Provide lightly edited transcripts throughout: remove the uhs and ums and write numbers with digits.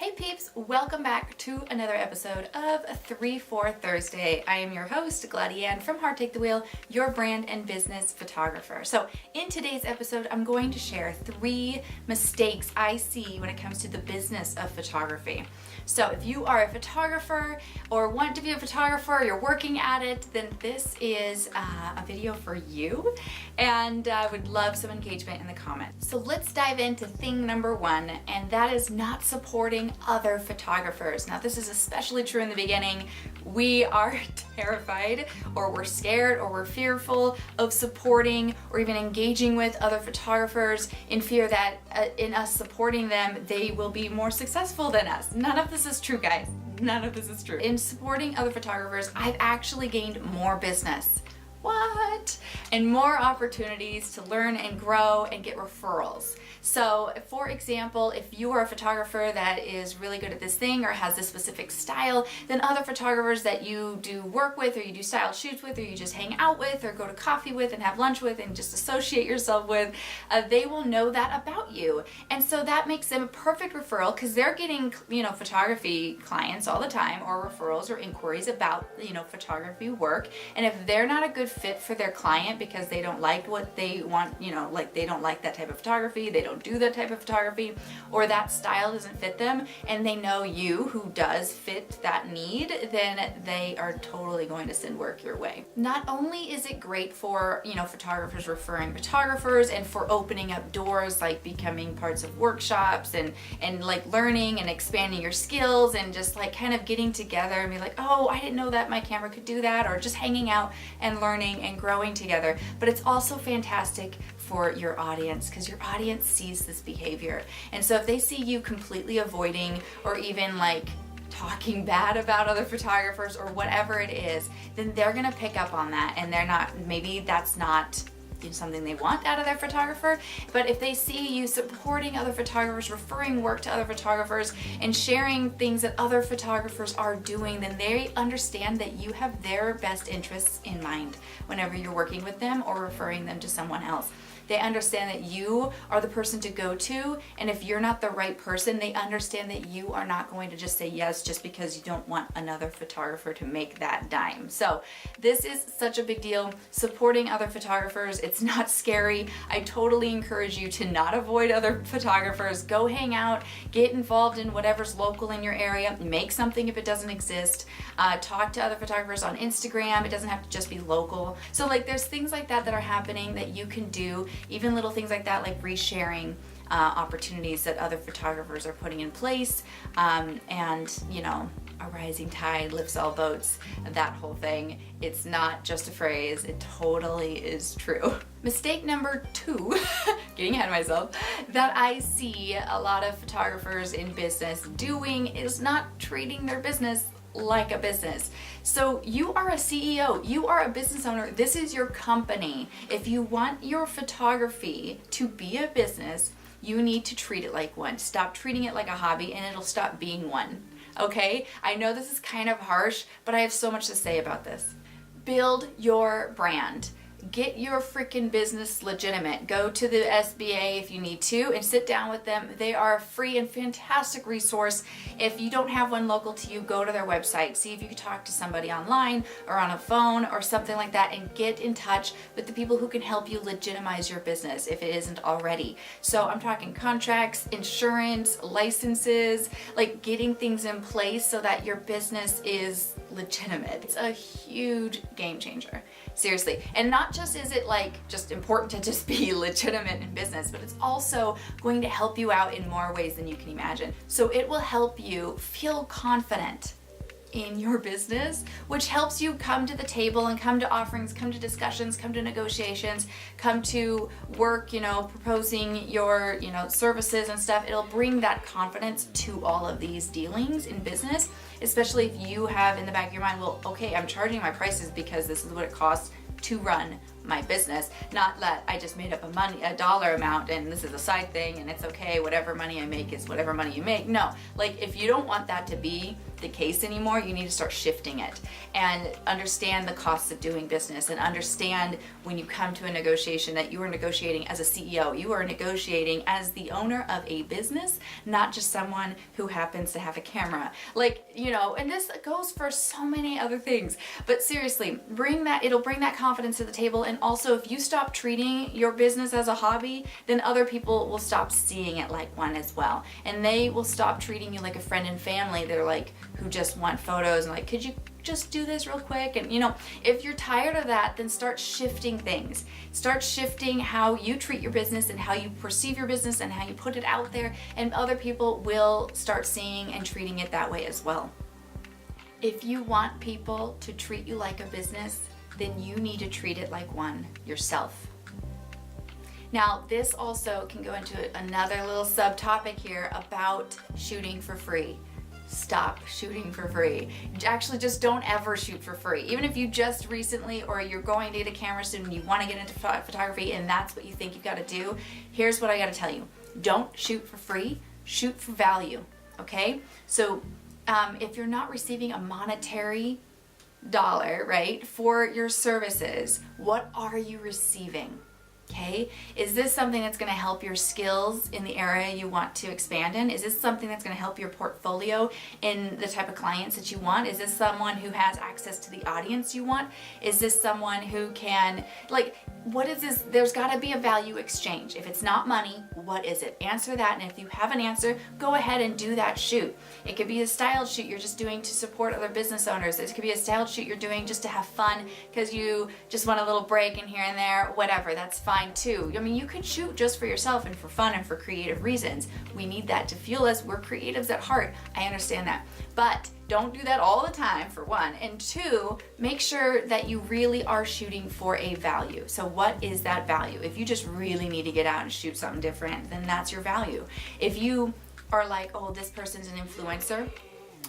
Hey peeps, welcome back to another episode of 3-4 Thursday. I am your host, Gladianne from Heart Take the Wheel, your brand and business photographer. So in today's episode, I'm going to share 3 mistakes I see when it comes to the business of photography. So if you are a photographer or want to be a photographer, you're working at it, then this is a video for you, and I would love some engagement in the comments. So let's dive into thing number 1, and that is not supporting other photographers. Now this is especially true in the beginning. We are terrified, or we're scared, or we're fearful of supporting or even engaging with other photographers in fear that in us supporting them, they will be more successful than us. None of this is true, guys. None of this is true. In supporting other photographers, I've actually gained more business. What? And more opportunities to learn and grow and get referrals. So for example, if you are a photographer that is really good at this thing or has this specific style, then other photographers that you do work with, or you do style shoots with, or you just hang out with, or go to coffee with and have lunch with and just associate yourself with, they will know that about you. And so that makes them a perfect referral, because they're getting, photography clients all the time, or referrals or inquiries about, photography work. And if they're not a good fit for their client because they don't like what they want, like they don't like that type of photography, they don't do that type of photography, or that style doesn't fit them, and they know you who does fit that need, then they are totally going to send work your way. Not only is it great for, photographers referring photographers, and for opening up doors, like becoming parts of workshops and like learning and expanding your skills, and just like kind of getting together and be like, oh, I didn't know that my camera could do that, or just hanging out and learning and growing together. But it's also fantastic for your audience, because your audience sees this behavior. And so if they see you completely avoiding or even like talking bad about other photographers or whatever it is, then they're gonna pick up on that, and maybe that's not something they want out of their photographer. But if they see you supporting other photographers, referring work to other photographers, and sharing things that other photographers are doing, then they understand that you have their best interests in mind whenever you're working with them or referring them to someone else. They understand that you are the person to go to, and if you're not the right person, they understand that you are not going to just say yes just because you don't want another photographer to make that dime. So this is such a big deal. Supporting other photographers, it's not scary. I totally encourage you to not avoid other photographers. Go hang out, get involved in whatever's local in your area, make something if it doesn't exist, talk to other photographers on Instagram. It doesn't have to just be local. So like there's things like that that are happening that you can do. Even little things like that, like resharing opportunities that other photographers are putting in place, and a rising tide lifts all boats, that whole thing. It's not just a phrase, it totally is true. Mistake number 2, getting ahead of myself, that I see a lot of photographers in business doing is not treating their business like a business. So you are a CEO, you are a business owner, this is your company. If you want your photography to be a business, you need to treat it like one. Stop treating it like a hobby, and it'll stop being one. Okay? I know this is kind of harsh, but I have so much to say about this. Build your brand. Get your freaking business legitimate. Go to the SBA if you need to and sit down with them. They are a free and fantastic resource. If you don't have one local to you, go to their website. See if you can talk to somebody online or on a phone or something like that, and get in touch with the people who can help you legitimize your business if it isn't already. So I'm talking contracts, insurance, licenses, like getting things in place so that your business is legitimate. It's a huge game changer. Seriously. And not just is it like just important to just be legitimate in business, but it's also going to help you out in more ways than you can imagine. So it will help you feel confident in your business, which helps you come to the table and come to offerings, come to discussions, come to negotiations, come to work, proposing your, services and stuff. It'll bring that confidence to all of these dealings in business, especially if you have in the back of your mind, well, okay, I'm charging my prices because this is what it costs to run my business, not that I just made up a dollar amount and this is a side thing and it's okay, whatever money I make is whatever money you make. No, like if you don't want that to be the case anymore. You need to start shifting it and understand the costs of doing business, and understand when you come to a negotiation that you are negotiating as a CEO. You are negotiating as the owner of a business, not just someone who happens to have a camera. Like, you know, and this goes for so many other things. But seriously, it'll bring that confidence to the table. And also, if you stop treating your business as a hobby, then other people will stop seeing it like one as well. And they will stop treating you like a friend and family. They're like, who just want photos and like, could you just do this real quick? And you know, if you're tired of that, then start shifting things. Start shifting how you treat your business and how you perceive your business and how you put it out there, and other people will start seeing and treating it that way as well. If you want people to treat you like a business, then you need to treat it like one yourself. Now, this also can go into another little subtopic here about shooting for free. Stop shooting for free. Actually, just don't ever shoot for free. Even if you just recently, or you're going to get a camera soon and you want to get into photography and that's what you think you've got to do, here's what I got to tell you. Don't shoot for free, shoot for value, okay? So if you're not receiving a monetary dollar, right, for your services, what are you receiving? Okay, is this something that's going to help your skills in the area you want to expand in? Is this something that's going to help your portfolio in the type of clients that you want? Is this someone who has access to the audience you want? Is this someone who can, like, what is this? There's got to be a value exchange. If it's not money, what is it? Answer that, and if you have an answer, go ahead and do that shoot. It could be a styled shoot you're just doing to support other business owners. It could be a styled shoot you're doing just to have fun because you just want a little break in here and there, whatever, that's fine too. I mean, you could shoot just for yourself and for fun and for creative reasons. We need that to fuel us. We're creatives at heart. I understand that. But don't do that all the time, for one. And two, make sure that you really are shooting for a value. So what is that value? If you just really need to get out and shoot something different, then that's your value. If you are like, oh, this person's an influencer,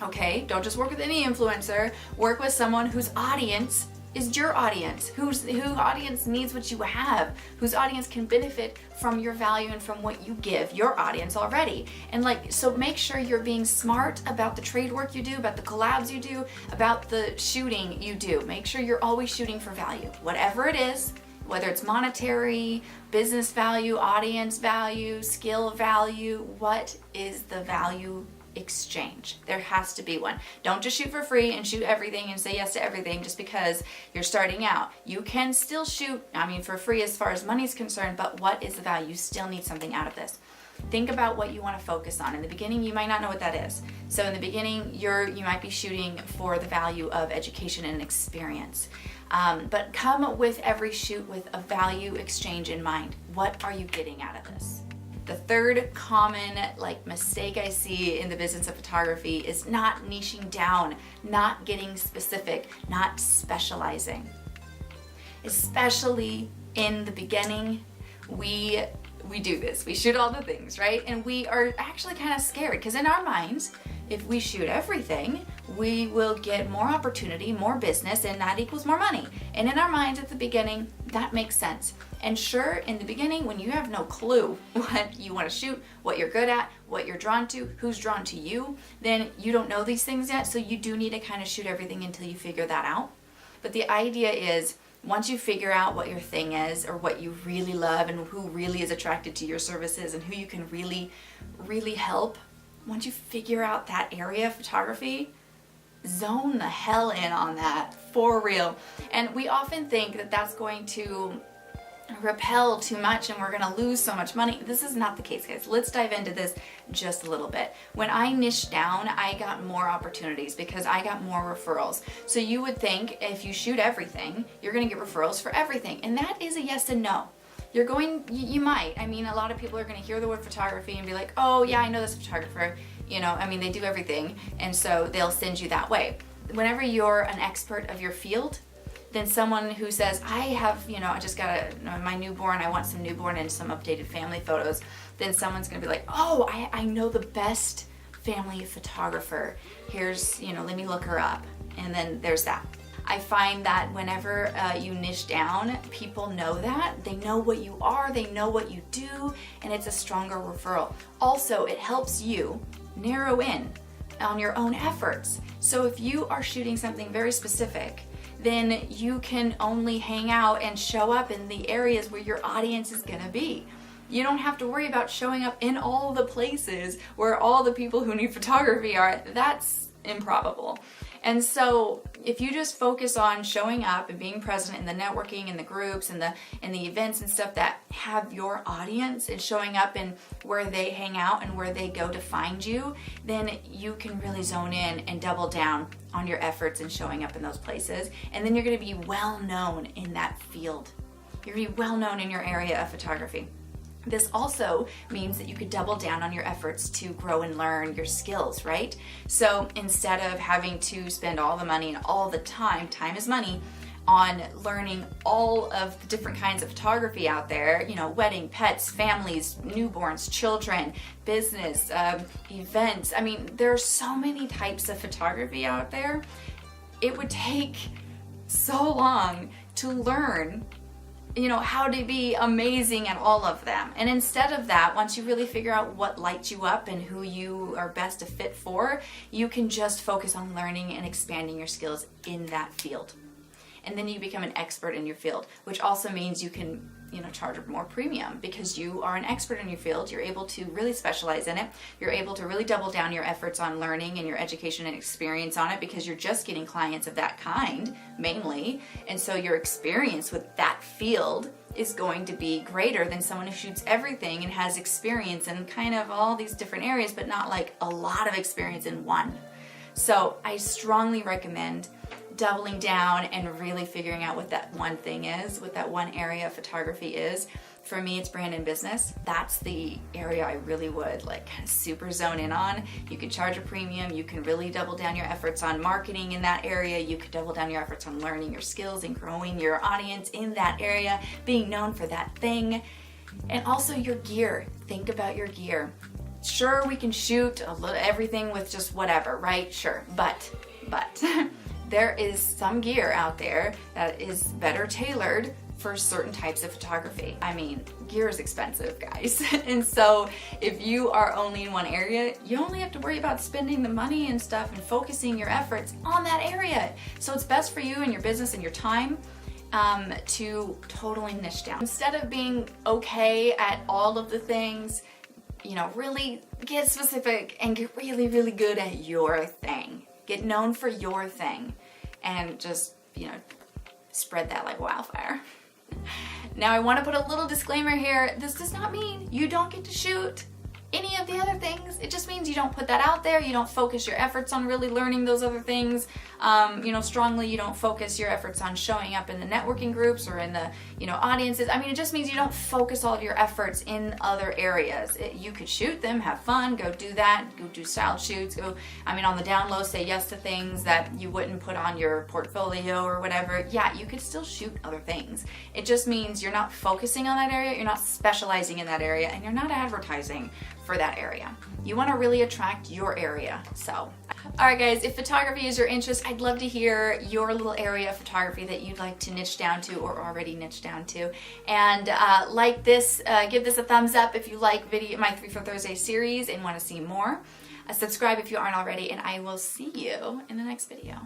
okay, don't just work with any influencer. Work with someone whose audience is your audience, whose audience needs what you have, whose audience can benefit from your value and from what you give your audience already. And like, so make sure you're being smart about the trade work you do, about the collabs you do, about the shooting you do. Make sure you're always shooting for value, whatever it is, whether it's monetary, business value, audience value, skill value. What is the value exchange? There has to be one. Don't just shoot for free and shoot everything and say yes to everything just because you're starting out. You can still shoot, I mean, for free as far as money is concerned, but what is the value? You still need something out of this. Think about what you want to focus on. In the beginning, you might not know what that is. So in the beginning, you might be shooting for the value of education and experience. But come with every shoot with a value exchange in mind. What are you getting out of this? The third common mistake I see in the business of photography is not niching down, not getting specific, not specializing. Especially in the beginning, we do this. We shoot all the things, right? And we are actually kind of scared because in our minds, if we shoot everything, we will get more opportunity, more business, and that equals more money. And in our minds at the beginning, that makes sense. And sure, in the beginning, when you have no clue what you want to shoot, what you're good at, what you're drawn to, who's drawn to you, then you don't know these things yet, so you do need to kind of shoot everything until you figure that out. But the idea is, once you figure out what your thing is, or what you really love, and who really is attracted to your services, and who you can really, really help, once you figure out that area of photography, zone the hell in on that, for real. And we often think that that's going to repel too much and we're going to lose so much money. This is not the case, guys. Let's dive into this just a little bit. When I niched down, I got more opportunities because I got more referrals. So you would think if you shoot everything, you're going to get referrals for everything. And that is a yes and no. You might. I mean, a lot of people are going to hear the word photography and be like, oh yeah, I know this photographer. You know, I mean, they do everything. And so they'll send you that way. Whenever you're an expert of your field, then someone who says, I have, I just got my newborn, I want some newborn and some updated family photos, then someone's gonna be like, oh, I know the best family photographer. Here's, let me look her up. And then there's that. I find that whenever you niche down, people know that. They know what you are, they know what you do, and it's a stronger referral. Also, it helps you narrow in on your own efforts. So if you are shooting something very specific, then you can only hang out and show up in the areas where your audience is gonna be. You don't have to worry about showing up in all the places where all the people who need photography are. That's improbable. And so if you just focus on showing up and being present in the networking and the groups and the events and stuff that have your audience, and showing up in where they hang out and where they go to find you, then you can really zone in and double down on your efforts and showing up in those places. And then you're going to be well known in that field. You're going to be well known in your area of photography. This also means that you could double down on your efforts to grow and learn your skills, right? So instead of having to spend all the money and all the time is money, on learning all of the different kinds of photography out there, you know, wedding, pets, families, newborns, children, business, events. I mean, there are so many types of photography out there. It would take so long to learn, you know, how to be amazing at all of them. And instead of that, once you really figure out what lights you up and who you are best a fit for, you can just focus on learning and expanding your skills in that field. And then you become an expert in your field, which also means you can, you know, charge more premium because you are an expert in your field. You're able to really specialize in it. You're able to really double down your efforts on learning and your education and experience on it, because you're just getting clients of that kind mainly. And so your experience with that field is going to be greater than someone who shoots everything and has experience in kind of all these different areas, but not like a lot of experience in one. So I strongly recommend doubling down and really figuring out what that one thing is, what that one area of photography is. For me, it's brand and business. That's the area I really would like kind of super zone in on. You can charge a premium. You can really double down your efforts on marketing in that area. You could double down your efforts on learning your skills and growing your audience in that area, being known for that thing. And also your gear. Think about your gear. Sure, we can shoot a little everything with just whatever, right? Sure, but there is some gear out there that is better tailored for certain types of photography. I mean, gear is expensive, guys. And so if you are only in one area, you only have to worry about spending the money and stuff and focusing your efforts on that area. So it's best for you and your business and your time to totally niche down. Instead of being okay at all of the things, you know, really get specific and get really, really good at your thing. Get known for your thing and just, you know, spread that like wildfire. Now I want to put a little disclaimer here. This does not mean you don't get to shoot any of the other things. It just means you don't put that out there. You don't focus your efforts on really learning those other things, you know, strongly. You don't focus your efforts on showing up in the networking groups or in the, you know, audiences. I mean, it just means you don't focus all of your efforts in other areas. You could shoot them, have fun, go do that, go do style shoots, go, I mean, on the down low, say yes to things that you wouldn't put on your portfolio or whatever. Yeah, you could still shoot other things. It just means you're not focusing on that area, you're not specializing in that area, and you're not advertising for that area. You want to really attract your area. So, alright guys, if photography is your interest, I'd love to hear your little area of photography that you'd like to niche down to or already niche down to. And like this, give this a thumbs up if you like my 3 for Thursday series and want to see more. Subscribe if you aren't already, and I will see you in the next video.